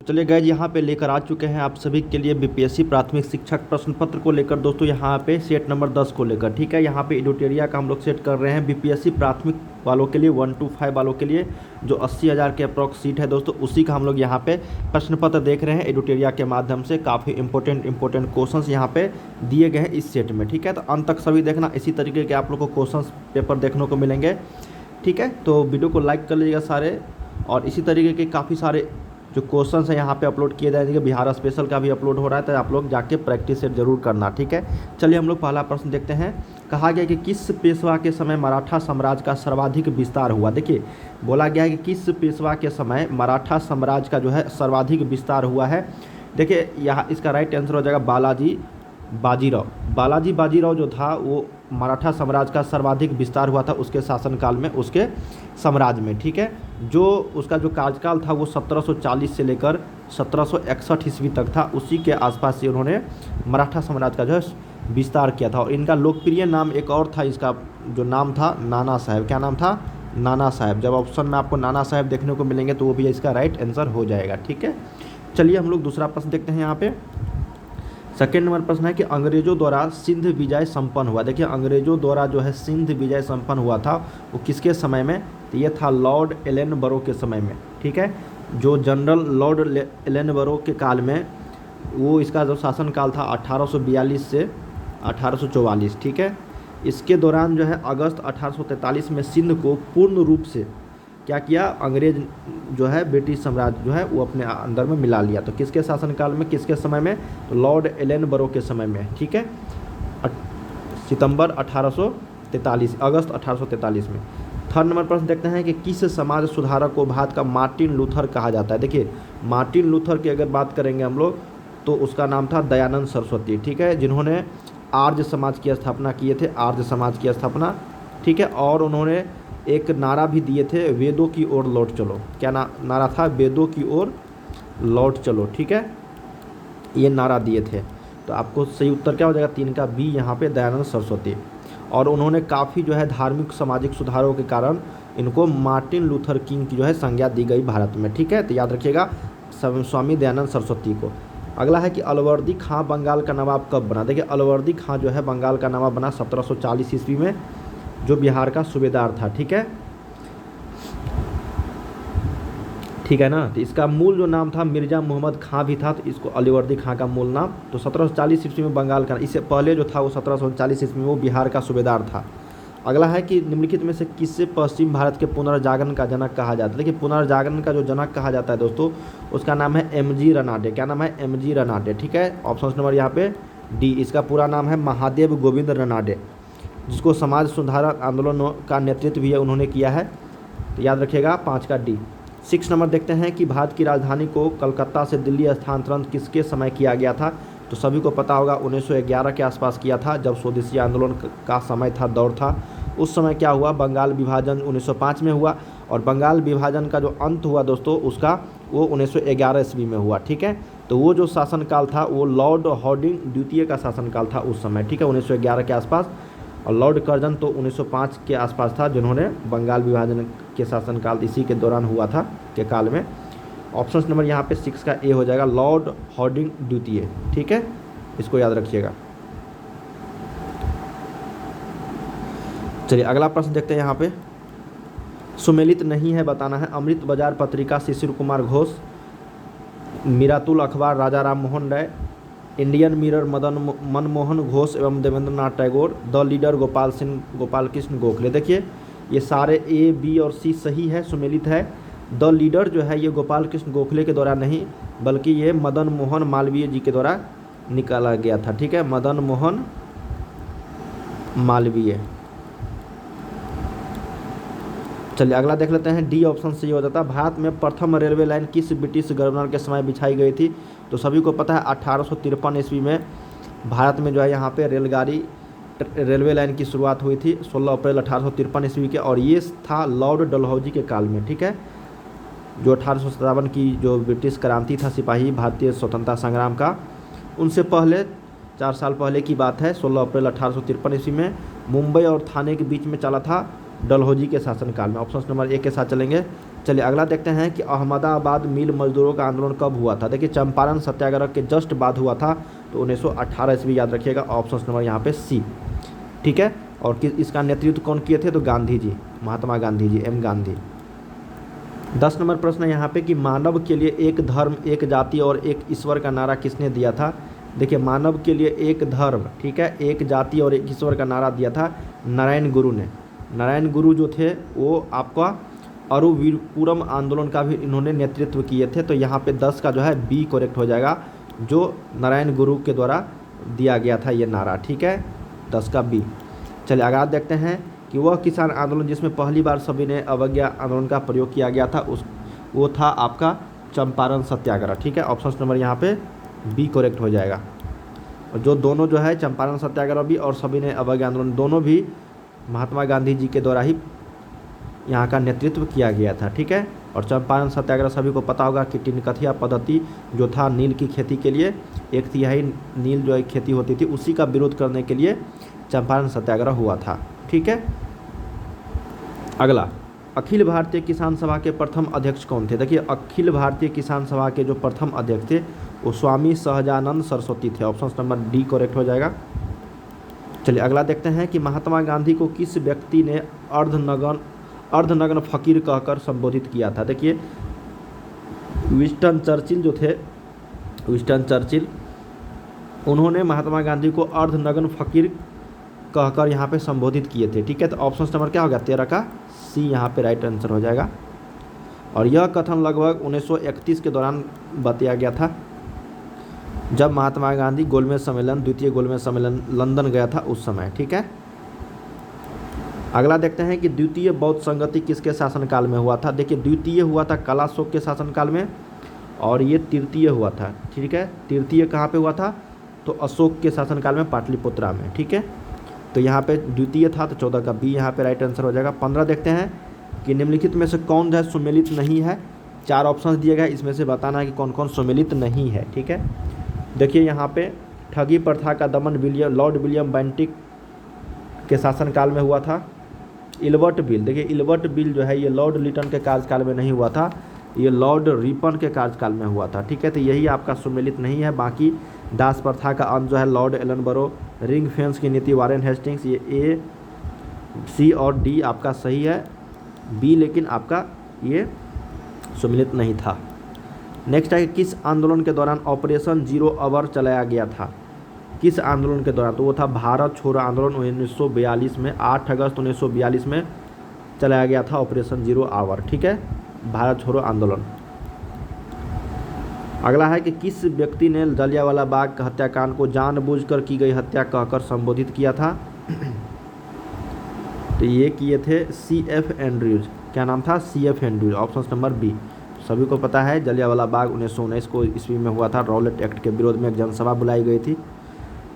चलिए गाइज यहाँ पे लेकर आ चुके हैं आप सभी के लिए बीपीएससी प्राथमिक शिक्षक प्रश्न पत्र को लेकर दोस्तों। यहाँ पे सेट नंबर 10 को लेकर, ठीक है। यहाँ पे एडिटोरिया का हम लोग सेट कर रहे हैं बीपीएससी प्राथमिक वालों के लिए, 1 to 5 वालों के लिए, जो 80,000 के अप्रॉक्स सीट है दोस्तों, उसी का हम लोग यहाँ पे प्रश्न पत्र देख रहे हैं एडिटोरिया के माध्यम से। काफ़ी इंपॉर्टेंट क्वेश्चन यहाँ पे दिए गए हैं इस सेट में, ठीक है। तो अंत तक सभी देखना, इसी तरीके के आप लोग को क्वेश्चन पेपर देखने को मिलेंगे, ठीक है। तो वीडियो को लाइक कर लीजिएगा सारे, और इसी तरीके के काफ़ी सारे जो क्वेश्चंस हैं यहाँ पे अपलोड किए जाएंगे। बिहार स्पेशल का भी अपलोड हो रहा है, तो आप लोग जाके प्रैक्टिस सेट जरूर करना, ठीक है। चलिए हम लोग पहला प्रश्न देखते हैं। कहा गया कि किस पेशवा के समय मराठा साम्राज्य का सर्वाधिक विस्तार हुआ। देखिए बोला गया है कि किस पेशवा के समय मराठा साम्राज्य का जो है सर्वाधिक विस्तार हुआ है। देखिए यहाँ इसका राइट आंसर हो जाएगा बालाजी बाजीराव। बालाजी बाजीराव जो था वो मराठा साम्राज्य का सर्वाधिक विस्तार हुआ था उसके शासनकाल में, उसके साम्राज्य में, ठीक है। जो उसका जो कार्यकाल था वो 1740 से लेकर 1761 ईस्वी तक था। उसी के आसपास से उन्होंने मराठा साम्राज्य का जो है विस्तार किया था। और इनका लोकप्रिय नाम एक और था, इसका जो नाम था नाना साहेब। क्या नाम था? नाना साहेब। जब ऑप्शन में आपको नाना साहेब देखने को मिलेंगे तो वो भी इसका राइट आंसर हो जाएगा, ठीक है। चलिए हम लोग दूसरा प्रश्न देखते हैं। यहाँ पे सेकेंड नंबर प्रश्न है कि अंग्रेजों द्वारा सिंध विजय संपन्न हुआ। देखिए अंग्रेजों द्वारा जो है सिंध विजय संपन्न हुआ था वो किसके समय में? तो ये था लॉर्ड एलनबरो के समय में, ठीक है। जो जनरल लॉर्ड एलनबरो के काल में, वो इसका जो शासनकाल था 1842 से 1844, ठीक है। इसके दौरान जो है अगस्त 1843 में सिंध को पूर्ण रूप से क्या किया? अंग्रेज जो है ब्रिटिश साम्राज्य जो है वो अपने अंदर में मिला लिया। तो किसके शासनकाल में, किसके समय में? तो लॉर्ड एलनबरो के समय में, ठीक है। सितंबर 1843, अगस्त 1843 में। थर्ड नंबर प्रश्न देखते हैं कि किस समाज सुधारक को भारत का मार्टिन लूथर कहा जाता है। देखिए मार्टिन लूथर की अगर बात करेंगे हम लोग तो उसका नाम था दयानंद सरस्वती, ठीक है, जिन्होंने आर्य समाज की स्थापना किए थे, आर्य समाज की स्थापना, ठीक है। और उन्होंने एक नारा भी दिए थे, वेदों की ओर लौट चलो। क्या नारा था? वेदों की ओर लौट चलो, ठीक है, ये नारा दिए थे। तो आपको सही उत्तर क्या हो जाएगा? 3 का बी यहाँ पे, दयानंद सरस्वती। और उन्होंने काफ़ी जो है धार्मिक सामाजिक सुधारों के कारण इनको मार्टिन लूथर किंग की जो है संज्ञा दी गई भारत में, ठीक है। तो याद रखिएगा स्वामी दयानंद सरस्वती को। अगला है कि अलवर्दी खां बंगाल का नवाब कब बना। देखिए अलवर्दी खां जो है बंगाल का नवाब बना 1740 ईस्वी में, जो बिहार का सूबेदार था, ठीक है, ठीक है ना। तो इसका मूल जो नाम था मिर्ज़ा मोहम्मद खां भी था, तो इसको अलवर्दी खां का मूल नाम। तो 1740 ईस्वी में बंगाल का, इससे पहले जो था वो 1739 ईस्वी में वो बिहार का सूबेदार था। अगला है कि निम्नलिखित में से किससे पश्चिम भारत के पुनर्जागरण का जनक कहा जाता है। देखिए पुनर्जागरण का जो जनक कहा जाता है दोस्तों, उसका नाम है एमजी रनाडे। क्या नाम है? एमजी रनाडे, ठीक है। ऑप्शन नंबर यहाँ पे डी। इसका पूरा नाम है महादेव गोविंद रनाडे, जिसको समाज सुधारक आंदोलन का नेतृत्व भी उन्होंने किया है। तो याद रखिएगा 5 का डी। 6 नंबर देखते हैं कि भारत की राजधानी को कलकत्ता से दिल्ली स्थानांतरण किसके समय किया गया था। तो सभी को पता होगा 1911 के आसपास किया था, जब स्वदेशी आंदोलन का समय था, दौर था। उस समय क्या हुआ? बंगाल विभाजन 1905 में हुआ, और बंगाल विभाजन का जो अंत हुआ दोस्तों उसका वो 1911 ईस्वी में हुआ, ठीक है। तो वो जो शासनकाल था वो लॉर्ड हार्डिंग द्वितीय का शासनकाल था उस समय, ठीक है, 1911 के आसपास। और लॉर्ड कर्जन तो 1905 के आसपास था, जिन्होंने बंगाल विभाजन के शासनकाल इसी के दौरान हुआ था के काल में। ऑप्शन नंबर यहाँ पे 6 का ए हो जाएगा, लॉर्ड हार्डिंग द्वितीय, ठीक है, इसको याद रखिएगा। चलिए अगला प्रश्न देखते हैं। यहाँ पे सुमेलित नहीं है बताना है। अमृत बाजार पत्रिका शिशिर कुमार घोष, मीरातुल अखबार राजा राम मोहन राय, इंडियन मिरर मनमोहन घोष एवं देवेंद्र नाथ टैगोर, द लीडर गोपाल कृष्ण गोखले। देखिए ये सारे ए बी और सी सही है, सुमेलित है। द लीडर जो है ये गोपाल कृष्ण गोखले के द्वारा नहीं, बल्कि ये मदन मोहन मालवीय जी के द्वारा निकाला गया था, ठीक है, मदन मोहन मालवीय। चलिए अगला देख लेते हैं। डी ऑप्शन सही हो जाता है। भारत में प्रथम रेलवे लाइन किस ब्रिटिश गवर्नर के समय बिछाई गई थी। तो सभी को पता है 1853 ईस्वी में भारत में जो है यहाँ पे रेलवे लाइन की शुरुआत हुई थी 16 अप्रैल 1853 ईस्वी के, और ये था लॉर्ड डलहौजी के काल में, ठीक है। जो 1857 की जो ब्रिटिश क्रांति था, सिपाही भारतीय स्वतंत्रता संग्राम का, उनसे पहले 4 साल पहले की बात है, 16 अप्रैल 1853 ईस्वी में मुंबई और थाने के बीच में चला था डलहौजी के शासनकाल में। ऑप्शन नंबर ए के साथ चलेंगे, चलिए अगला देखते हैं कि अहमदाबाद मिल मजदूरों का आंदोलन कब हुआ था। देखिए चंपारण सत्याग्रह के जस्ट बाद हुआ था, तो 1918 ईस्वी याद रखिएगा, ऑप्शन नंबर यहाँ पे सी। ठीक है, और इसका नेतृत्व कौन किए थे, तो गांधी जी, महात्मा गांधी जी, एम गांधी। 10 नंबर प्रश्न है यहाँ पे कि मानव के लिए एक धर्म, एक जाति और एक ईश्वर का नारा किसने दिया था। देखिए मानव के लिए एक धर्म, ठीक है, एक जाति और एक ईश्वर का नारा दिया था नारायण गुरु ने। नारायण गुरु जो थे वो आपका अरुवीरपुरम आंदोलन का भी इन्होंने नेतृत्व किए थे। तो यहाँ पे 10 का जो है बी करेक्ट हो जाएगा, जो नारायण गुरु के द्वारा दिया गया था ये नारा। ठीक है, 10 का बी। चलिए आगे आप देखते हैं कि वह किसान आंदोलन जिसमें पहली बार सभी ने अवज्ञा आंदोलन का प्रयोग किया गया था वो था आपका चंपारण सत्याग्रह। ठीक है, ऑप्शन नंबर यहाँ पे बी करेक्ट हो जाएगा। और जो दोनों जो है चंपारण सत्याग्रह भी और सभी ने अवज्ञा आंदोलन, दोनों भी महात्मा गांधी जी के द्वारा ही यहाँ का नेतृत्व किया गया था। ठीक है, और चंपारण सत्याग्रह सभी को पता होगा कि टिनकथिया पद्धति जो था नील की खेती के लिए, 1/3 नील जो खेती होती थी उसी का विरोध करने के लिए चंपारण सत्याग्रह हुआ था। ठीक है, अगला, अखिल भारतीय किसान सभा के प्रथम अध्यक्ष कौन थे। देखिए अखिल भारतीय किसान सभा के जो प्रथम अध्यक्ष थे वो स्वामी सहजानंद सरस्वती थे। ऑप्शन नंबर डी करेक्ट हो जाएगा। चलिए अगला देखते हैं कि महात्मा गांधी को किस व्यक्ति ने अर्धनग्न फकीर कहकर संबोधित किया था। देखिए विंस्टन चर्चिल जो थे, विंस्टन चर्चिल, उन्होंने महात्मा गांधी को अर्धनग्न फकीर कहकर यहाँ पे संबोधित किए थे। ठीक है, तो ऑप्शन नंबर क्या होगा, 13 का सी यहाँ पे राइट आंसर हो जाएगा। और यह कथन लगभग 1931 के दौरान बताया गया था, जब महात्मा गांधी गोलमेज सम्मेलन, द्वितीय गोलमेज सम्मेलन लंदन गया था उस समय। ठीक है, अगला देखते हैं कि द्वितीय बौद्ध संगति किसके शासनकाल में हुआ था। देखिए द्वितीय हुआ था कलाशोक के शासनकाल में, और ये तृतीय हुआ था। ठीक है, तृतीय कहाँ पे हुआ था, तो अशोक के शासनकाल में, पाटलिपुत्रा में। ठीक है, तो यहाँ पे द्वितीय था, तो 14 का बी यहाँ पे राइट आंसर हो जाएगा। 15 देखते हैं कि निम्नलिखित में से कौन जो है सुमेलित नहीं है। 4 ऑप्शन दिए गए, इसमें से बताना है कि कौन कौन सुमेलित नहीं है। ठीक है, देखिए यहाँ पे ठगी प्रथा का दमन लॉर्ड विलियम बेंटिक के शासनकाल में हुआ था। इल्बर्ट बिल, देखिए इल्बर्ट बिल जो है ये लॉर्ड लिटन के कार्यकाल में नहीं हुआ था, ये लॉर्ड रिपन के कार्यकाल में हुआ था। ठीक है, तो यही आपका सुमेलित नहीं है। बाकी दास प्रथा का अंत जो है लॉर्ड एलनबरो, रिंग फेंस की नीति वारेन हेस्टिंग्स, ये ए, सी और डी आपका सही है। बी लेकिन आपका ये सुमेलित नहीं था। नेक्स्ट है किस आंदोलन के दौरान ऑपरेशन जीरो आवर चलाया गया था। किस आंदोलन के दौरान, तो वो था भारत छोड़ो आंदोलन 1942 में, 8 अगस्त 1942 में चलाया गया था ऑपरेशन जीरो आवर। ठीक है, भारत छोड़ो आंदोलन। अगला है कि किस व्यक्ति ने जलियांवाला बाग हत्याकांड को जानबूझकर की गई हत्या कहकर संबोधित किया था। तो ये किए थे C.F. एंड्रयूज। क्या नाम था, C.F. Andrews. Option number B. सभी को पता है जलियांवाला बाग 1919 को ईस्वी में हुआ था। रॉलेट एक्ट के विरोध में एक जनसभा बुलाई गई थी।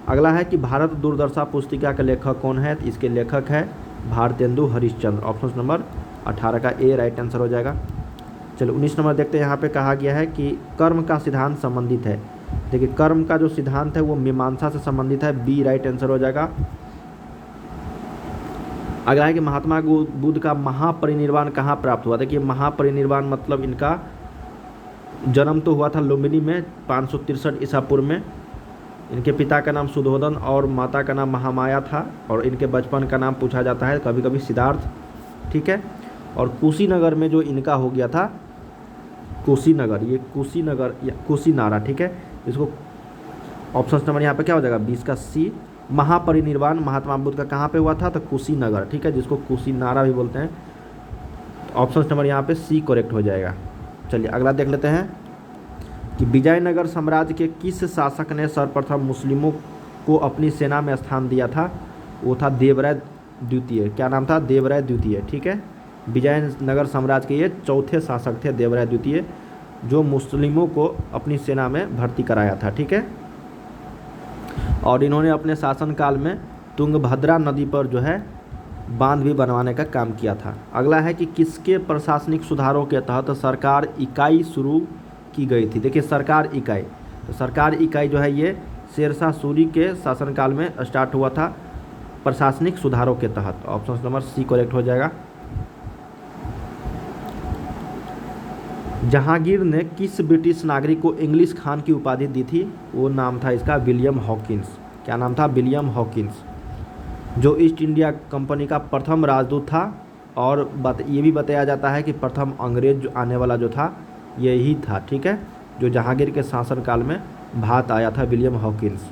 अगला है कि भारत दूरदर्शा पुस्तिका के लेखक कौन है। तो इसके लेखक है भारतेंदु हरिश्चंद्र। ऑप्शन नंबर 18 का ए राइट आंसर हो जाएगा। चलो 19 नंबर देखते हैं। यहाँ पे कहा गया है कि कर्म का सिद्धांत संबंधित है। देखिए कर्म का जो सिद्धांत है वो मीमांसा से संबंधित है। बी राइट आंसर हो जाएगा। अगला है कि महात्मा बुद्ध का महापरिनिर्वाण कहाँ प्राप्त हुआ। देखिए महापरिनिर्वाण मतलब इनका जन्म तो हुआ था लुम्बिनी में 563 ईसा पूर्व में। इनके पिता का नाम सुधोधन और माता का नाम महामाया था, और इनके बचपन का नाम पूछा जाता है कभी कभी सिद्धार्थ। ठीक है, और कुशीनगर में जो इनका हो गया था, कुशीनगर, ये कुशीनगर या कुशीनारा। ठीक है, इसको ऑप्शन नंबर यहाँ पे क्या हो जाएगा, 20 का सी। महापरिनिर्वाण महात्मा बुद्ध का कहाँ पे हुआ था, तो कुशीनगर। ठीक है, जिसको कुशीनारा भी बोलते हैं। ऑप्शन नंबर यहाँ पे सी करेक्ट हो जाएगा। चलिए अगला देख लेते हैं कि विजयनगर साम्राज्य के किस शासक ने सर्वप्रथम मुस्लिमों को अपनी सेना में स्थान दिया था। वो था देवराय द्वितीय। क्या नाम था, देवराय द्वितीय। ठीक है, विजयनगर साम्राज्य के ये चौथे शासक थे देवराय द्वितीय, जो मुस्लिमों को अपनी सेना में भर्ती कराया था। ठीक है, और इन्होंने अपने शासनकाल में तुंगभद्रा नदी पर जो है बांध भी बनवाने का काम किया था। अगला है कि किसके प्रशासनिक सुधारों के तहत सरकार इकाई शुरू की गई थी। देखिए सरकार इकाई, तो सरकार इकाई जो है ये शेरशाह सूरी के शासनकाल में स्टार्ट हुआ था प्रशासनिक सुधारों के तहत। ऑप्शन नंबर सी करेक्ट हो जाएगा। जहांगीर ने किस ब्रिटिश नागरिक को इंग्लिश खान की उपाधि दी थी? वो नाम था इसका विलियम हॉकिंस। क्या नाम था? विलियम हॉकिंस, जो ईस्ट इंडिया कंपनी का प्रथम राजदूत था। और ये भी बताया जाता है कि प्रथम अंग्रेज जो आने वाला जो था यही था, ठीक है, जो जहांगीर के शासनकाल में भारत आया था, विलियम हॉकिंस।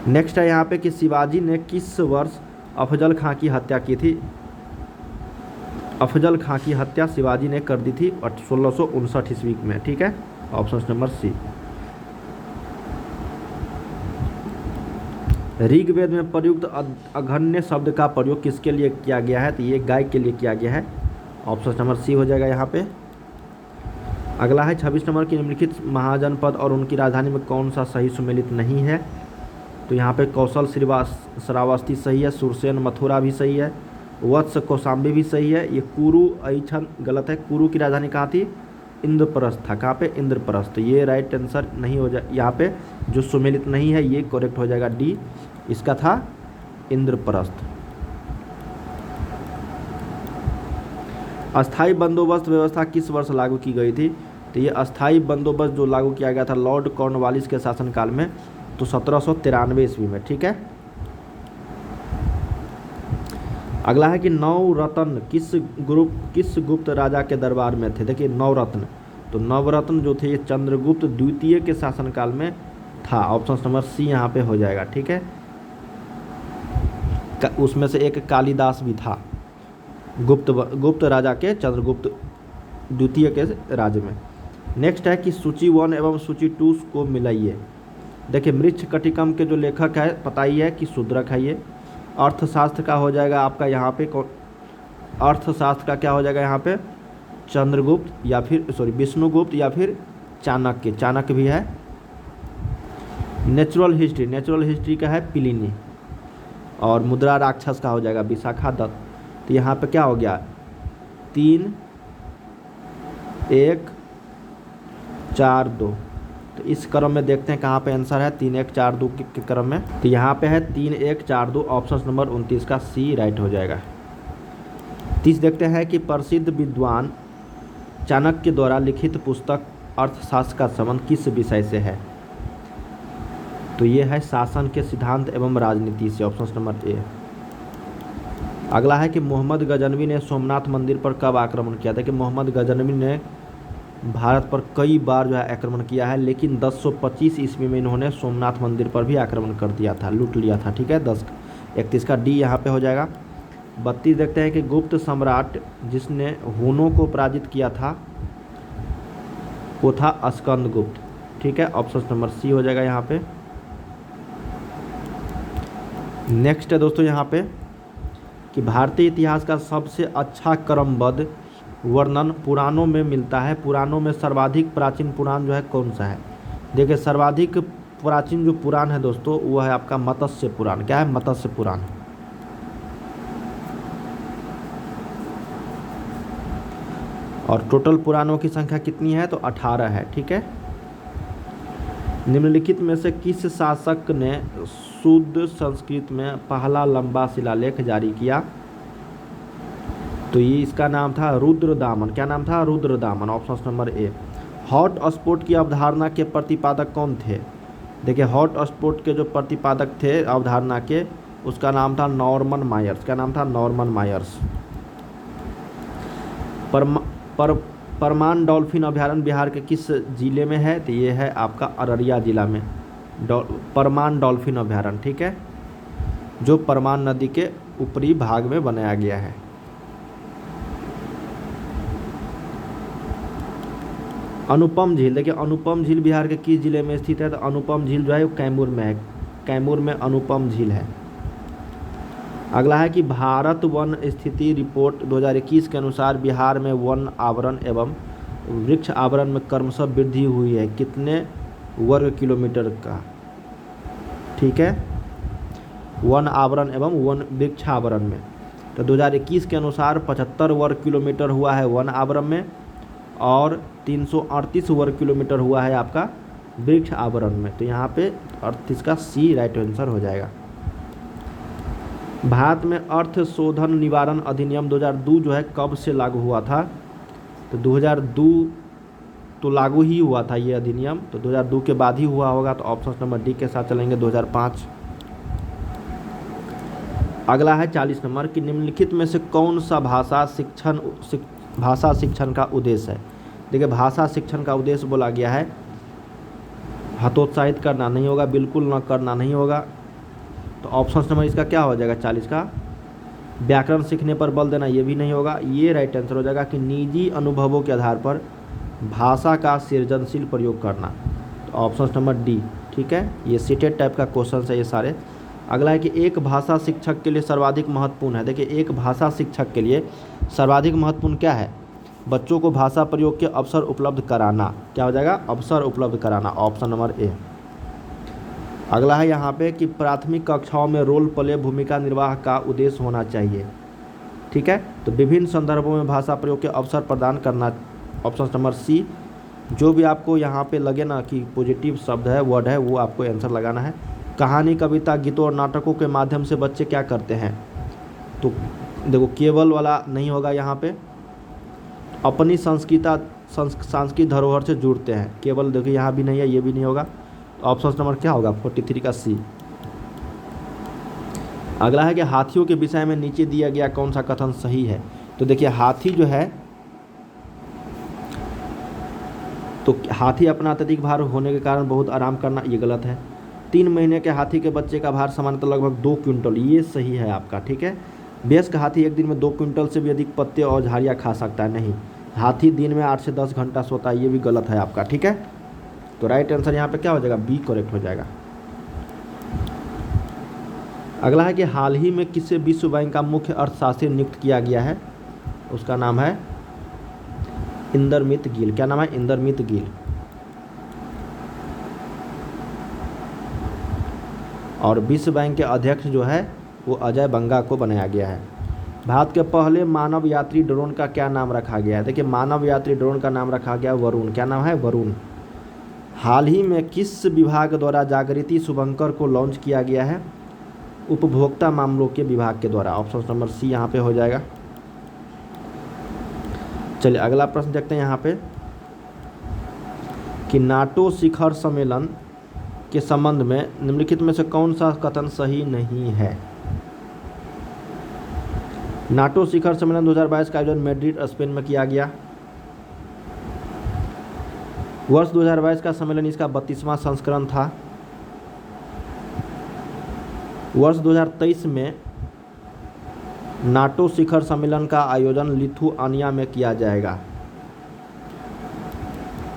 नेक्स्ट है यहाँ पे कि शिवाजी ने किस वर्ष अफजल खां की हत्या की थी? अफजल खां की हत्या शिवाजी ने कर दी थी 1659 ईस्वी में, ठीक है, ऑप्शन नंबर सी। ऋग्वेद में प्रयुक्त अघन्य शब्द का प्रयोग किसके लिए किया गया है? तो ये गाय के लिए किया गया है, ऑप्शन नंबर सी हो जाएगा यहाँ पे। अगला है 26 नंबर की निम्नलिखित महाजनपद और उनकी राजधानी में कौन सा सही सुमेलित नहीं है? तो यहाँ पे कौशल श्रावस्ती सही है, सुरसेन मथुरा भी सही है, वत्स कौशाम्बी भी सही है। ये कुरु ऐछन गलत है। कुरु की राजधानी कहाँ थी? इंद्रप्रस्थ था। कहाँ पे? इंद्रप्रस्थ। ये राइट आंसर नहीं हो जाए, यहाँ पे जो सुमेलित नहीं है ये करेक्ट हो जाएगा, डी, इसका था इंद्रप्रस्थ। अस्थाई बंदोबस्त व्यवस्था किस वर्ष लागू की गई थी? तो ये अस्थाई बंदोबस्त जो लागू किया गया था लॉर्ड कॉर्नवालिस के शासनकाल में, तो 1793 ईस्वी में, ठीक है। अगला है कि नवरत्न किस गुप्त राजा के दरबार में थे? देखिए नवरत्न, तो नवरत्न जो थे ये चंद्रगुप्त द्वितीय के शासनकाल में था, ऑप्शन नंबर सी यहाँ पे हो जाएगा, ठीक है। उसमें से एक कालिदास भी था, गुप्त राजा के, चंद्रगुप्त द्वितीय के राज्य में। नेक्स्ट है कि सूची 1 एवं सूची 2 को मिलाइए। देखिए मृच्छकटिकम के जो लेखक है पता ही है कि शूद्रक है ये। अर्थशास्त्र का हो जाएगा आपका यहाँ पे, अर्थशास्त्र का क्या हो जाएगा यहाँ पे? चंद्रगुप्त या फिर विष्णुगुप्त या फिर चाणक्य, चाणक्य भी है। नेचुरल हिस्ट्री का है प्लिनी। और मुद्रा राक्षस का हो जाएगा विशाखा दत्त। तो यहाँ पे क्या हो गया? 3, 1, 4, 2। तो इस क्रम में देखते हैं कहाँ पे आंसर है 3, 1, 4, 2 के क्रम में। तो यहाँ पे है 3, 1, 4, 2, ऑप्शन नंबर 29 का सी राइट हो जाएगा। 30 देखते हैं कि प्रसिद्ध विद्वान चाणक्य द्वारा लिखित पुस्तक अर्थशास्त्र का संबंध किस विषय से है? तो ये है शासन के सिद्धांत एवं राजनीति से, ऑप्शन नंबर ए। अगला है कि मोहम्मद गजनवी ने सोमनाथ मंदिर पर कब आक्रमण किया था? कि मोहम्मद गजनवी ने भारत पर कई बार जो है आक्रमण किया है, लेकिन 1025 ईस्वी में इन्होंने सोमनाथ मंदिर पर भी आक्रमण कर दिया था, लूट लिया था, ठीक है। 1031 का डी यहाँ पे हो जाएगा। 32 देखते हैं कि गुप्त सम्राट जिसने हुनों को पराजित किया था वो था स्कंदगुप्त, ठीक है, ऑप्शन नंबर सी हो जाएगा यहाँ पे। नेक्स्ट है दोस्तों यहाँ पे कि भारतीय इतिहास का सबसे अच्छा क्रमबद्ध वर्णन पुराणों में मिलता है। पुराणों में सर्वाधिक प्राचीन पुराण जो है कौन सा है? देखिए सर्वाधिक प्राचीन जो पुराण है दोस्तों वो है आपका मत्स्य पुराण। क्या है? मत्स्य पुराण। और टोटल पुराणों की संख्या कितनी है? तो 18 है, ठीक है। निम्नलिखित में से किस शासक ने शुद्ध संस्कृत में पहला लंबा शिलालेख जारी किया? तो ये इसका नाम था रुद्रदामन। क्या नाम था? Rudradaman, option number A. Hot spot की अवधारणा के प्रतिपादक कौन थे? देखिए हॉट स्पॉट के जो प्रतिपादक थे अवधारणा के, उसका नाम था नॉर्मन मायर्स। क्या नाम था? Norman Myers. परमान डॉल्फिन अभयारण्य बिहार के किस जिले में है? तो ये है आपका अररिया जिला में परमान डॉल्फिन अभयारण्य, ठीक है, जो परमान नदी के ऊपरी भाग में बनाया गया है। अनुपम झील, देखिए अनुपम झील बिहार के किस जिले में स्थित है? तो अनुपम झील जो है वो कैमूर में है। कैमूर में अनुपम झील है। अगला है कि भारत वन स्थिति रिपोर्ट 2021 के अनुसार बिहार में वन आवरण एवं वृक्ष आवरण में क्रमशः वृद्धि हुई है कितने वर्ग किलोमीटर का? ठीक है, वन आवरण एवं वन वृक्ष आवरण में। तो 2021 के अनुसार 75 वर्ग किलोमीटर हुआ है वन आवरण में और 338 वर्ग किलोमीटर हुआ है आपका वृक्ष आवरण में। तो यहाँ पे 38 का सी राइट आंसर हो जाएगा। भारत में अर्थ शोधन निवारण अधिनियम 2002 जो है कब से लागू हुआ था? तो तो लागू ही हुआ था ये अधिनियम, तो 2002 के बाद ही हुआ होगा, तो ऑप्शन नंबर डी के साथ चलेंगे 2005। अगला है 40 नंबर कि निम्नलिखित में से कौन सा भाषा शिक्षण का उद्देश्य है। देखिए भाषा शिक्षण का उद्देश्य बोला गया है हतोत्साहित करना नहीं होगा, बिल्कुल न करना नहीं होगा, तो ऑप्शन नंबर इसका क्या हो जाएगा 40 का, व्याकरण सीखने पर बल देना ये भी नहीं होगा। ये राइट आंसर हो जाएगा कि निजी अनुभवों के आधार पर भाषा का सृजनशील प्रयोग करना, तो ऑप्शन नंबर डी ठीक है। ये सीटेड टाइप का क्वेश्चन है ये सारे। अगला है कि एक भाषा शिक्षक के लिए सर्वाधिक महत्वपूर्ण है। देखिए एक भाषा शिक्षक के लिए सर्वाधिक महत्वपूर्ण क्या है, बच्चों को भाषा प्रयोग के अवसर उपलब्ध कराना, क्या हो जाएगा अवसर उपलब्ध कराना, ऑप्शन नंबर ए। अगला है यहाँ पे कि प्राथमिक कक्षाओं में रोल प्ले भूमिका निर्वाह का उद्देश्य होना चाहिए, ठीक है, तो विभिन्न संदर्भों में भाषा प्रयोग के अवसर प्रदान करना, ऑप्शन नंबर सी। जो भी आपको यहाँ पे लगे ना कि पॉजिटिव शब्द है वर्ड है वो आपको आंसर लगाना है। कहानी कविता गीतों और नाटकों के माध्यम से बच्चे क्या करते हैं, तो देखो केवल वाला नहीं होगा यहाँ पे, अपनी सांस्कृतिक धरोहर से जुड़ते हैं, केवल देखिए यहाँ भी नहीं है ये भी नहीं होगा, तो ऑप्शन नंबर क्या होगा 43 का सी। अगला है कि हाथियों के विषय में नीचे दिया गया कौन सा कथन सही है। तो देखिए हाथी जो है, तो हाथी अपना अत्यधिक भार होने के कारण बहुत आराम करना, ये गलत है। 3 महीने के हाथी के बच्चे का भार सामान्यतः लगभग 2 क्विंटल, ये सही है आपका, ठीक है। वयस्क हाथी एक दिन में 2 क्विंटल से भी अधिक पत्ते और झाड़ियाँ खा सकता है, नहीं। हाथी दिन में 8 से 10 घंटा सोता है, ये भी गलत है आपका, ठीक है। तो राइट आंसर यहाँ पे क्या हो जाएगा बी करेक्ट हो जाएगा। अगला है कि हाल ही में किसे विश्व बैंक का मुख्य अर्थशास्त्री नियुक्त किया गया है, उसका नाम है इंदरमित गिल। क्या नाम है इंदरमित गिल। और विश्व बैंक के अध्यक्ष जो है वो अजय बंगा को बनाया गया है। भारत के पहले मानव यात्री ड्रोन का क्या नाम रखा गया है। देखिए मानव यात्री ड्रोन का नाम रखा गया वरुण। क्या नाम है वरुण। हाल ही में किस विभाग द्वारा जागृति शुभंकर को लॉन्च किया गया है, उपभोक्ता मामलों के विभाग के द्वारा, ऑप्शन नंबर सी यहाँ पे हो जाएगा। चलिए अगला प्रश्न देखते हैं यहाँ पे कि नाटो शिखर सम्मेलन के संबंध में निम्नलिखित में से कौन सा कथन सही नहीं है। नाटो शिखर सम्मेलन 2022 का आयोजन मैड्रिड स्पेन में किया गया। वर्ष 2022 का सम्मेलन इसका 32वां संस्करण था। वर्ष 2023 में नाटो शिखर सम्मेलन का आयोजन लिथुआनिया में किया जाएगा।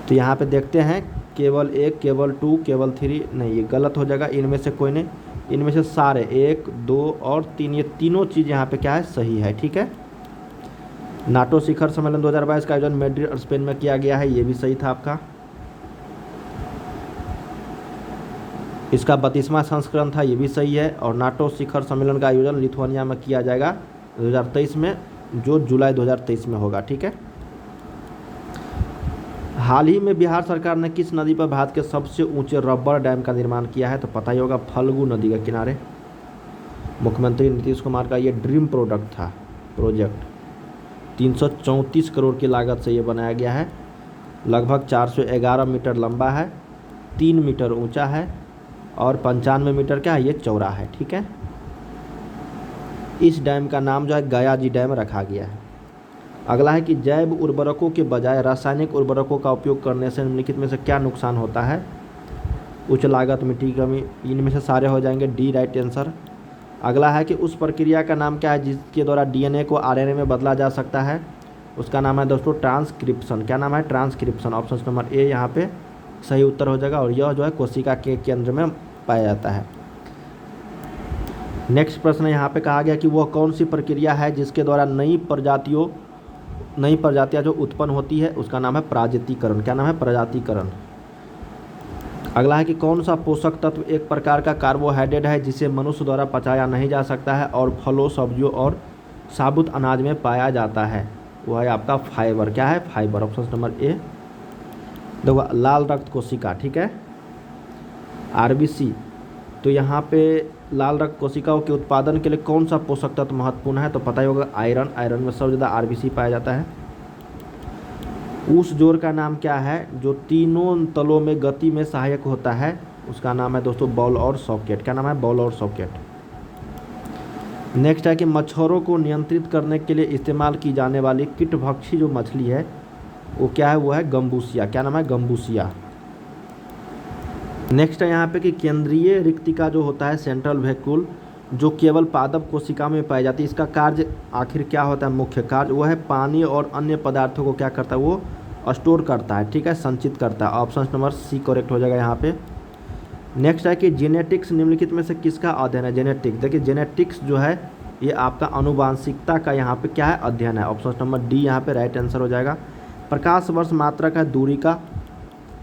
तो यहाँ पे देखते हैं केवल 1, केवल 2, केवल 3, नहीं ये गलत हो जाएगा, इनमें से कोई नहीं, इनमें से सारे 1, 2 और 3, ये तीनों चीज़ यहाँ पे क्या है सही है, ठीक है। नाटो शिखर सम्मेलन 2022 का आयोजन मैड्रिड और स्पेन में किया गया है, ये भी सही था आपका। इसका 32वां संस्करण था, ये भी सही है। और नाटो शिखर सम्मेलन का आयोजन लिथुआनिया में किया जाएगा 2023 में, जो जुलाई 2023 में होगा, ठीक है। हाल ही में बिहार सरकार ने किस नदी पर भारत के सबसे ऊंचे रबर डैम का निर्माण किया है, तो पता ही होगा फल्गु नदी के किनारे। मुख्यमंत्री नीतीश कुमार का ये ड्रीम प्रोजेक्ट था, 334 करोड़ की लागत से ये बनाया गया है। लगभग 411 मीटर लंबा है, 3 मीटर ऊंचा है और 95 मीटर क्या है ये चौड़ा है, ठीक है। इस डैम का नाम जो है गया जी डैम रखा गया है। अगला है कि जैव उर्वरकों के बजाय रासायनिक उर्वरकों का उपयोग करने से निम्नलिखित में से क्या नुकसान होता है। उच्च लागत, मिट्टी की कमी, इनमें से सारे हो जाएंगे, डी राइट आंसर। अगला है कि उस प्रक्रिया का नाम क्या है जिसके द्वारा डीएनए को आरएनए में बदला जा सकता है, उसका नाम है दोस्तों ट्रांसक्रिप्शन। क्या नाम है ट्रांसक्रिप्शन, ऑप्शन नंबर ए यहाँ पे सही उत्तर हो जाएगा। और यह जो है कोशिका के केंद्र में पाया जाता है। नेक्स्ट प्रश्न यहाँ पे कहा गया कि वह कौन सी प्रक्रिया है जिसके द्वारा नई प्रजातियाँ जो उत्पन्न होती है, उसका नाम है प्रजातिकरण। क्या नाम है प्रजातिकरण। अगला है कि कौन सा पोषक तत्व एक प्रकार का कार्बोहाइड्रेट है जिसे मनुष्य द्वारा पचाया नहीं जा सकता है और फलों, सब्जियों और साबुत अनाज में पाया जाता है, वह है आपका फाइबर। क्या है फाइबर, ऑप्शन नंबर ए। देखो लाल रक्त कोशिका, ठीक है, आरबीसी। तो यहाँ पे लाल रक्त कोशिकाओं के उत्पादन के लिए कौन सा पोषक तत्व महत्वपूर्ण है, तो पता ही होगा आयरन। आयरन में सबसे ज़्यादा आरबीसी पाया जाता है। उस जोड़ का नाम क्या है जो तीनों तलों में गति में सहायक होता है, उसका नाम है दोस्तों बॉल और सॉकेट। क्या नाम है? बॉल और सॉकेट। नेक्स्ट है कि मच्छरों को नियंत्रित करने के लिए इस्तेमाल की जाने वाली कीटभक्षी जो मछली है वो क्या है? वो है गम्बूसिया। क्या नाम है? गम्बूसिया। नेक्स्ट है यहाँ पे कि केंद्रीय रिक्तिका जो होता है सेंट्रल वैक्यूल, जो केवल पादप कोशिका में पाई जाती है, इसका कार्य आखिर क्या होता है? मुख्य कार्य वो है पानी और अन्य पदार्थों को क्या करता है? वो स्टोर करता है, ठीक है, संचित करता है। ऑप्शन नंबर सी करेक्ट हो जाएगा यहाँ पे। नेक्स्ट है कि जेनेटिक्स निम्नलिखित में से किसका अध्ययन है? जेनेटिक्स, देखिए जेनेटिक्स जो है ये आपका अनुवांशिकता का यहाँ पे क्या है? अध्ययन है। ऑप्शन नंबर डी यहाँ पे राइट आंसर हो जाएगा। प्रकाश वर्ष मात्रक है दूरी का।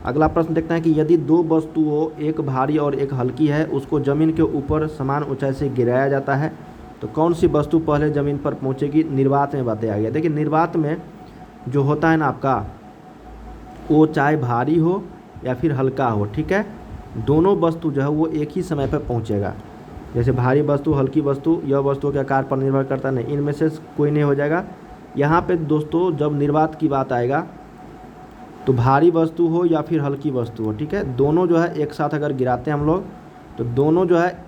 अगला प्रश्न देखते हैं कि यदि दो वस्तुओं, एक भारी और एक हल्की है, उसको ज़मीन के ऊपर समान ऊंचाई से गिराया जाता है तो कौन सी वस्तु पहले ज़मीन पर पहुंचेगी? निर्वात में बताया गया। देखिए निर्वात में जो होता है ना आपका, वो चाहे भारी हो या फिर हल्का हो, ठीक है, दोनों वस्तु जो है वो एक ही समय पर पहुंचेगा। जैसे भारी वस्तु, हल्की वस्तु, यह वस्तु के आकार पर निर्भर करता नहीं, इनमें से कोई नहीं हो जाएगा। यहाँ पे दोस्तों जब निर्वात की बात आएगा तो भारी वस्तु हो या फिर हल्की वस्तु हो, ठीक है, दोनों जो है एक साथ अगर गिराते हैं हम लोग तो दोनों जो है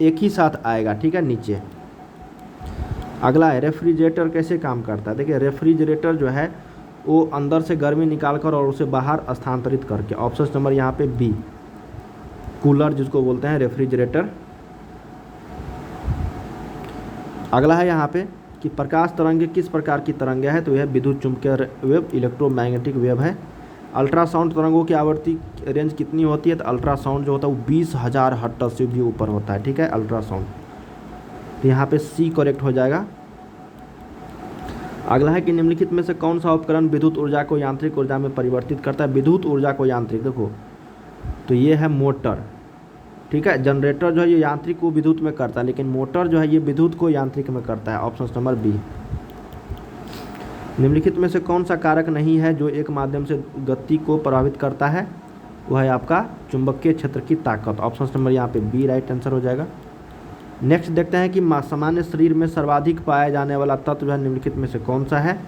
एक ही साथ आएगा, ठीक है, नीचे। अगला है रेफ्रिजरेटर कैसे काम करता है? देखिए रेफ्रिजरेटर जो है वो अंदर से गर्मी निकाल कर और उसे बाहर स्थानांतरित करके। ऑप्शन नंबर यहाँ पे बी, कूलर जिसको बोलते हैं रेफ्रिजरेटर। अगला है यहाँ पे कि प्रकाश तरंगे किस प्रकार की तरंगे है? तो यह विद्युत चुंबकीय वेव, इलेक्ट्रोमैग्नेटिक वेव है। अल्ट्रासाउंड तरंगों की आवृत्ति रेंज कितनी होती है? तो अल्ट्रासाउंड जो होता है वो 20,000 हर्ट्ज से भी ऊपर होता है, ठीक है, अल्ट्रासाउंड। तो यहाँ पे सी करेक्ट हो जाएगा। अगला है कि निम्नलिखित में से कौन सा उपकरण विद्युत ऊर्जा को यांत्रिक ऊर्जा में परिवर्तित करता है? विद्युत ऊर्जा को यांत्रिक, देखो तो ये है मोटर, ठीक है। जनरेटर जो है ये यांत्रिक को विद्युत में करता है, लेकिन मोटर जो है ये विद्युत को यांत्रिक में करता है। Option number B. निम्नलिखित में से कौन सा कारक नहीं है जो एक माध्यम से गति को प्रभावित करता है? वह है आपका चुंबकीय क्षेत्र की ताकत। ऑप्शन नंबर यहाँ पे बी राइट आंसर हो जाएगा। नेक्स्ट देखते हैं कि सामान्य शरीर में सर्वाधिक पाया जाने वाला तत्व जो है निम्नलिखित में से कौन सा है?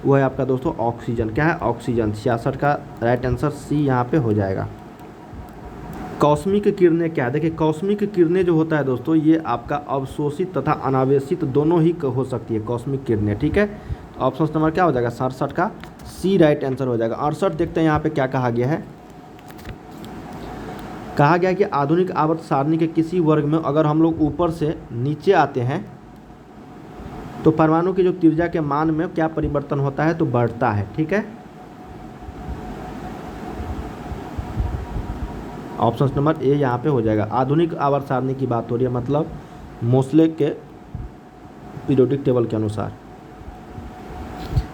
वह है आपका दोस्तों ऑक्सीजन। क्या है? ऑक्सीजन। 66 का राइट आंसर सी यहाँ पे हो जाएगा। कॉस्मिक किरणें क्या है? देखिए कॉस्मिक किरणें जो होता है दोस्तों ये आपका अवशोषित तथा अनावेशित दोनों ही हो सकती है कॉस्मिक किरणें, ठीक है। ऑप्शन नंबर क्या हो जाएगा? 67 का सी राइट आंसर हो जाएगा। 68 देखते हैं यहाँ पे क्या कहा गया है। कहा गया कि आधुनिक आवर्त सारणी के किसी वर्ग में अगर हम लोग ऊपर से नीचे आते हैं तो परमाणु की जो त्रिज्या के मान में क्या परिवर्तन होता है? तो बढ़ता है, ठीक है। ऑप्शन नंबर ए यहाँ पे हो जाएगा। आधुनिक आवर्त सारणी की बात हो रही है, मतलब मोसले के पीरियोडिक टेबल के अनुसार।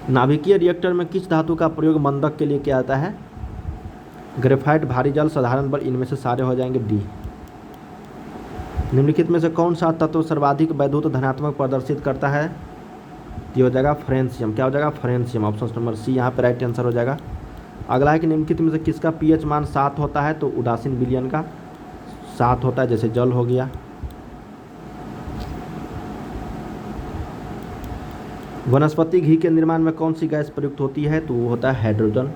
नाभिकीय रिएक्टर में किस धातु का प्रयोग मंदक के लिए किया जाता है? ग्रेफाइट, भारी जल, साधारण बल, इनमें से सारे हो जाएंगे डी। निम्नलिखित में से कौन सा तत्व सर्वाधिक वैद्युत धनात्मक प्रदर्शित करता है? ये हो जाएगा फ्रेंशियम। क्या हो जाएगा? फ्रेंशियम। ऑप्शन नंबर सी यहाँ पे राइट आंसर हो जाएगा। अगला है कि निम्नलिखित में से किसका पीएच मान 7 होता है? तो उदासीन विलयन का 7 होता है, जैसे जल हो गया। वनस्पति घी के निर्माण में कौन सी गैस प्रयुक्त होती है? तो वो होता है हाइड्रोजन।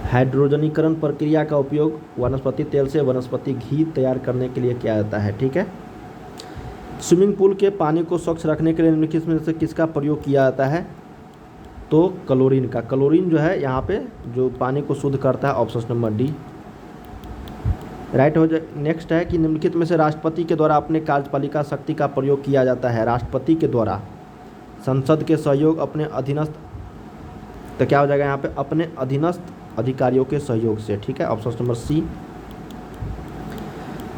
हाइड्रोजनीकरण प्रक्रिया का उपयोग वनस्पति तेल से वनस्पति घी तैयार करने के लिए किया जाता है, ठीक है। स्विमिंग पूल के पानी को स्वच्छ रखने के लिए निम्नलिखित में से किसका प्रयोग किया जाता है? तो क्लोरीन का। क्लोरीन जो है यहाँ पे जो पानी को शुद्ध करता है। ऑप्शन नंबर डी राइट हो जाए। नेक्स्ट है कि निम्नलिखित में से राष्ट्रपति के द्वारा अपने कार्यपालिका शक्ति का प्रयोग किया जाता है। राष्ट्रपति के द्वारा संसद के सहयोग, अपने अधीनस्थ, तो क्या हो जाएगा यहाँ पे? अपने अधीनस्थ अधिकारियों के सहयोग से, ठीक है। Option number C.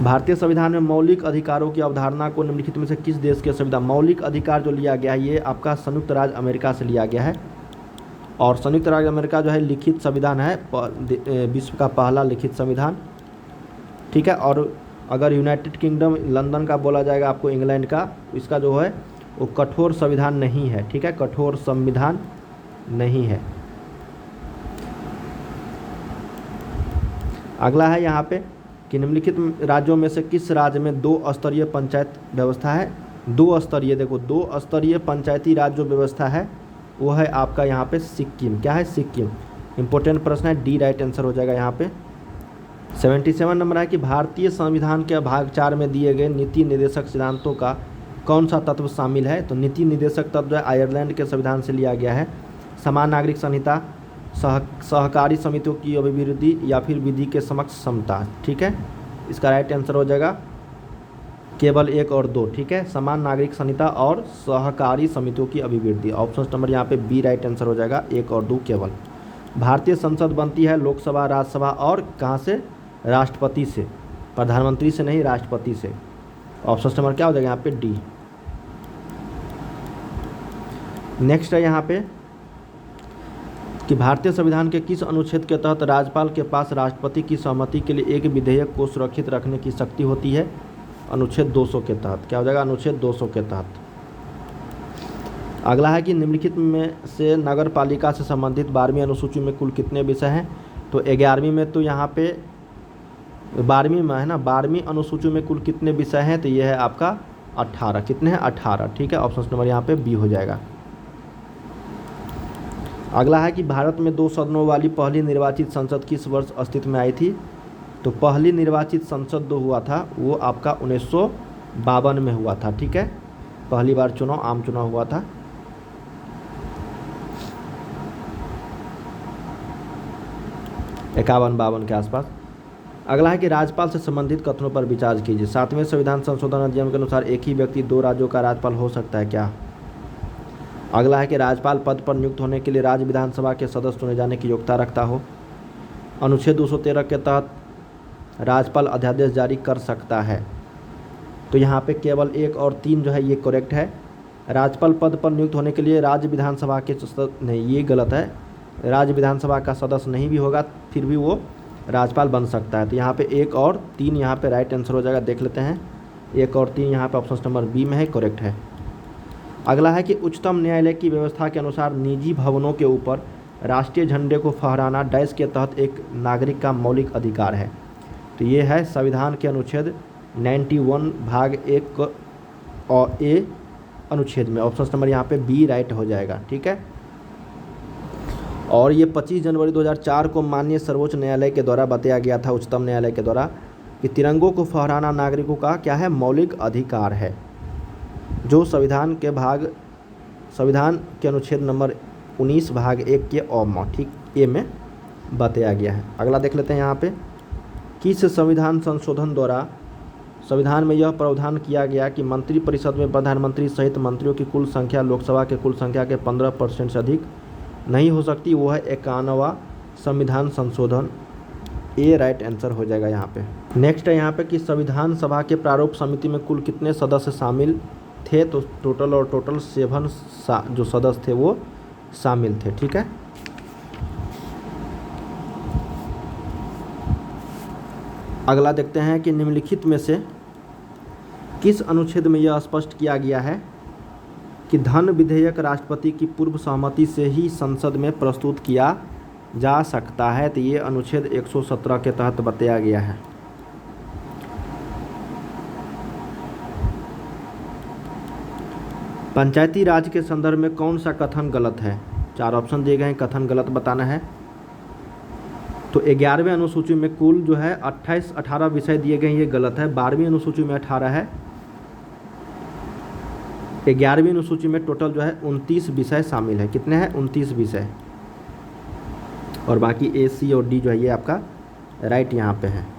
भारतीय संविधान में मौलिक अधिकारों की अवधारणा को निम्नलिखित में से किस देश के संविधान? मौलिक अधिकार जो लिया गया है ये आपका संयुक्त राज्य अमेरिका से लिया गया है। और संयुक्त राज्य अमेरिका जो है लिखित संविधान है, विश्व का पहला लिखित संविधान, ठीक है। और अगर यूनाइटेड किंगडम लंदन का बोला जाएगा आपको, इंग्लैंड का, इसका जो है वो कठोर संविधान नहीं है, ठीक है, कठोर संविधान नहीं है। अगला है यहाँ पे कि निम्नलिखित राज्यों में से किस राज्य में 2 स्तरीय पंचायत व्यवस्था है? 2 स्तरीय, देखो 2 स्तरीय पंचायती राज जो व्यवस्था है वो है आपका यहाँ पे सिक्किम। क्या है? सिक्किम। इंपॉर्टेंट प्रश्न है, डी राइट आंसर हो जाएगा यहाँ पे। 77 नंबर है कि भारतीय संविधान के भाग 4 में दिए गए नीति निर्देशक सिद्धांतों का कौन सा तत्व शामिल है? तो नीति निर्देशक तत्व आयरलैंड के संविधान से लिया गया है। समान नागरिक संहिता, सहकारी समितियों की अभिवृद्धि या फिर विधि के समक्ष समता। ठीक है, इसका राइट आंसर हो जाएगा केवल 1 और 2। ठीक है, समान नागरिक संहिता और सहकारी समितियों की अभिवृद्धि। ऑप्शन नंबर यहाँ पे बी राइट आंसर हो जाएगा, 1 और 2 केवल। भारतीय संसद बनती है लोकसभा, राज्यसभा और कहाँ से? राष्ट्रपति से, प्रधानमंत्री से नहीं, राष्ट्रपति से। ऑप्शन नंबर क्या हो जाएगा यहाँ पे? डी। नेक्स्ट है यहाँ पे कि भारतीय संविधान के किस अनुच्छेद के तहत राज्यपाल के पास राष्ट्रपति की सहमति के लिए एक विधेयक को सुरक्षित रखने की शक्ति होती है? अनुच्छेद 200 के तहत। क्या हो जाएगा? अनुच्छेद 200 के तहत। अगला है कि निम्नलिखित में से नगर पालिका से संबंधित 12वीं अनुसूची में कुल कितने विषय हैं? तो 11वीं में तो यहाँ पे 12वीं में है ना, 12वीं अनुसूची में कुल कितने विषय हैं? तो ये है आपका 18। कितने हैं? 18। ठीक है, ऑप्शन नंबर यहाँ पे बी हो जाएगा। अगला है कि भारत में 2 सदनों वाली पहली निर्वाचित संसद किस वर्ष अस्तित्व में आई थी? तो पहली निर्वाचित संसद जो हुआ था वो आपका 1952 में हुआ था। ठीक है, पहली बार चुनाव, आम चुनाव हुआ था। इक्यावन 52 के आसपास। अगला है कि राज्यपाल से संबंधित कथनों पर विचार कीजिए। 7वें संविधान संशोधन अधिनियम के अनुसार एक ही व्यक्ति 2 राज्यों का राज्यपाल हो सकता है क्या? अगला है कि राज्यपाल पद पर नियुक्त होने के लिए राज्य विधानसभा के सदस्य चुने जाने की योग्यता रखता हो। अनुच्छेद 213 के तहत राज्यपाल अध्यादेश जारी कर सकता है। तो यहाँ पे केवल 1 और 3 जो है ये करेक्ट है। राज्यपाल पद पर नियुक्त होने के लिए राज्य विधानसभा के नहीं, ये गलत है। राज्य विधानसभा का सदस्य नहीं भी होगा फिर भी वो राज्यपाल बन सकता है। तो यहाँ पे 1 और 3 यहाँ पे राइट आंसर हो जाएगा। देख लेते हैं, 1 और 3 यहाँ पे ऑप्शन नंबर बी में है, करेक्ट है। अगला है कि उच्चतम न्यायालय की व्यवस्था के अनुसार निजी भवनों के ऊपर राष्ट्रीय झंडे को फहराना डैश के तहत एक नागरिक का मौलिक अधिकार है। तो ये है संविधान के अनुच्छेद 91 भाग 1 और ए अनुच्छेद में। ऑप्शन नंबर यहाँ पे बी राइट हो जाएगा। ठीक है, और ये 25 जनवरी 2004 को माननीय सर्वोच्च न्यायालय के द्वारा बताया गया था, उच्चतम न्यायालय के द्वारा, कि तिरंगों को फहराना नागरिकों का क्या है? मौलिक अधिकार है, जो संविधान के अनुच्छेद नंबर 19 भाग 1 के ठीक ए में बताया गया है। अगला देख लेते हैं यहाँ पे, किस संविधान संशोधन द्वारा संविधान में यह प्रावधान किया गया कि मंत्रिपरिषद में प्रधानमंत्री सहित मंत्रियों की कुल संख्या लोकसभा के कुल संख्या के 15% से अधिक नहीं हो सकती? वो है 51वां संविधान संशोधन। ए राइट आंसर हो जाएगा यहाँ पे। नेक्स्ट है यहाँ पे कि संविधान सभा के प्रारूप समिति में कुल कितने सदस्य शामिल थे? तो टोटल 7 जो सदस्य थे वो शामिल थे। ठीक है, अगला देखते हैं कि निम्नलिखित में से किस अनुच्छेद में यह स्पष्ट किया गया है कि धन विधेयक राष्ट्रपति की पूर्व सहमति से ही संसद में प्रस्तुत किया जा सकता है? तो ये अनुच्छेद 117 के तहत बताया गया है। पंचायती राज के संदर्भ में कौन सा कथन गलत है? 4 ऑप्शन दिए गए हैं, कथन गलत बताना है। तो 11वें अनुसूची में कुल जो है 18 विषय दिए गए हैं, ये गलत है। 12वीं अनुसूची में 18 है। 11वीं अनुसूची में टोटल जो है 29 विषय शामिल है। कितने हैं? 29 विषय। और बाकी ए, सी और डी जो है ये आपका राइट यहाँ पे है।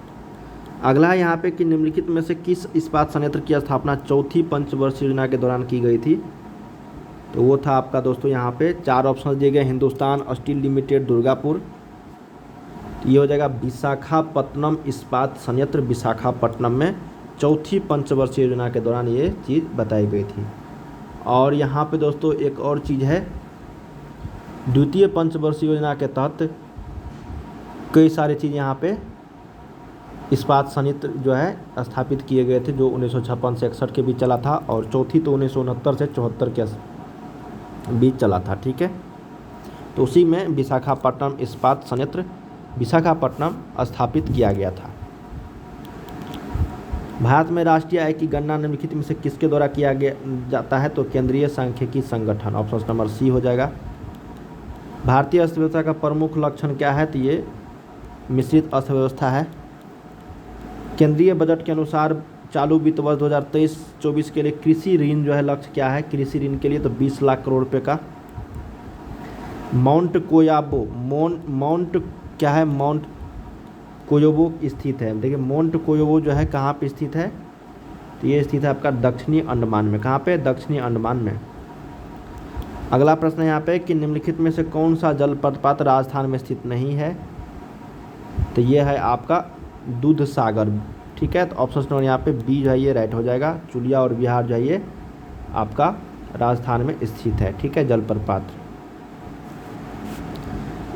अगला है यहाँ पे कि निम्नलिखित में से किस इस्पात संयंत्र की स्थापना चौथी पंचवर्षीय योजना के दौरान की गई थी? तो वो था आपका दोस्तों यहाँ पे 4 ऑप्शन दिए गए, हिंदुस्तान स्टील लिमिटेड दुर्गापुर। ये हो जाएगा विशाखापट्टनम इस्पात संयंत्र, विशाखापट्टनम में चौथी पंचवर्षीय योजना के दौरान ये चीज़ बताई गई थी। और यहाँ पे दोस्तों एक और चीज़ है, द्वितीय पंचवर्षीय योजना के तहत कई सारी चीज़ यहाँ पे इस्पात संयंत्र जो है स्थापित किए गए थे, जो 1956 से 61 के बीच चला था, और चौथी तो 1969 से 74 के बीच चला था। ठीक है, तो उसी में विशाखापट्टनम इस्पात संयंत्र विशाखापट्टनम स्थापित किया गया था। भारत में राष्ट्रीय आय की गणना निम्नलिखित में से किसके द्वारा किया जाता है? तो केंद्रीय सांख्यिकी संगठन। ऑप्शन नंबर सी हो जाएगा। भारतीय अर्थव्यवस्था का प्रमुख लक्षण क्या है? तो ये मिश्रित अर्थव्यवस्था है। केंद्रीय बजट के अनुसार चालू वित्त वर्ष 2023-24 के लिए कृषि ऋण जो है लक्ष्य क्या है? कृषि ऋण के लिए तो 20 लाख करोड़ रुपए का। माउंट क्या है? माउंट कोयोबो स्थित है। देखिए माउंट कोयोबो जो है कहाँ पे स्थित है? तो ये स्थित है आपका दक्षिणी अंडमान में। कहाँ पे? दक्षिणी अंडमान में। अगला प्रश्न है यहाँ पे कि निम्नलिखित में से कौन सा जलप्रपात राजस्थान में स्थित नहीं है? तो ये है आपका दूध सागर। ठीक है, तो ऑप्शन नंबर यहाँ पे बी जो है ये राइट हो जाएगा। चुलिया और बिहार जो है ये आपका राजस्थान में स्थित है। ठीक है, जलप्रपात।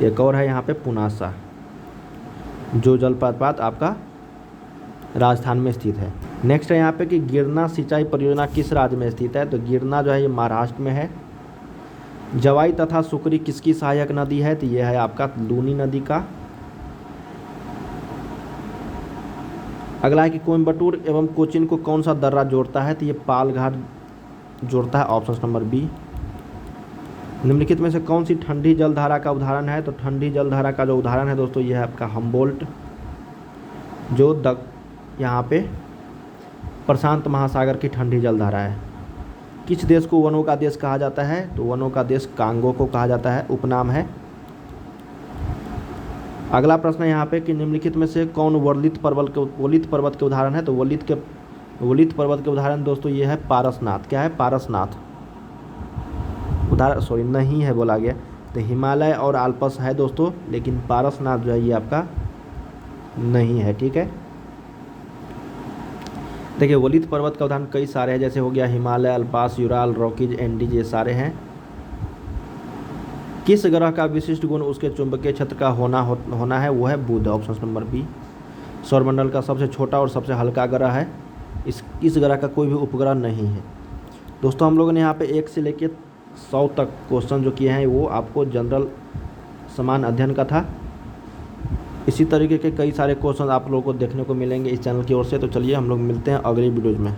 एक और है यहाँ पे पुनासा, जो जलप्रपात आपका राजस्थान में स्थित है। नेक्स्ट है यहाँ पे कि गिरना सिंचाई परियोजना किस राज्य में स्थित है? तो गिरना जो है ये महाराष्ट्र में है। जवाई तथा सुकरी किसकी सहायक नदी है? तो ये है आपका लूनी नदी का। अगला है कि कोयम्बटूर एवं कोचीन को कौन सा दर्रा जोड़ता है? तो ये पालघाट जोड़ता है। Option number B. निम्नलिखित में से कौन सी ठंडी जलधारा का उदाहरण है? तो ठंडी जलधारा का जो उदाहरण है दोस्तों ये है आपका हम्बोल्ट, जो यहाँ पे प्रशांत महासागर की ठंडी जलधारा है। किस देश को वनों का देश कहा जाता है? तो वनों का देश कांगो को कहा जाता है, उपनाम है। अगला प्रश्न है यहाँ पे कि निम्नलिखित में से कौन वलित पर्वत के उदाहरण है? तो वलित पर्वत के उदाहरण दोस्तों ये है पारसनाथ। क्या है? पारसनाथ। उदाहरण नहीं है बोला गया, तो हिमालय और आल्प्स है दोस्तों, लेकिन पारसनाथ जो है ये आपका नहीं है। ठीक है, देखिए वलित पर्वत का उदाहरण कई सारे हैं, जैसे हो गया हिमालय, अल्पास, यूराल, रॉकीज, एंडीज, ये सारे हैं। किस ग्रह का विशिष्ट गुण उसके चुंबकीय क्षेत्र का होना है? वो है बुध। Option number B. सौरमंडल का सबसे छोटा और सबसे हल्का ग्रह है। इस ग्रह का कोई भी उपग्रह नहीं है। दोस्तों हम लोगों ने यहाँ पे 1 से लेकर 100 तक क्वेश्चन जो किए हैं वो आपको जनरल समान अध्ययन का था। इसी तरीके के कई सारे क्वेश्चन आप लोगों को देखने को मिलेंगे इस चैनल की ओर से। तो चलिए हम लोग मिलते हैं अगली वीडियोज़ में।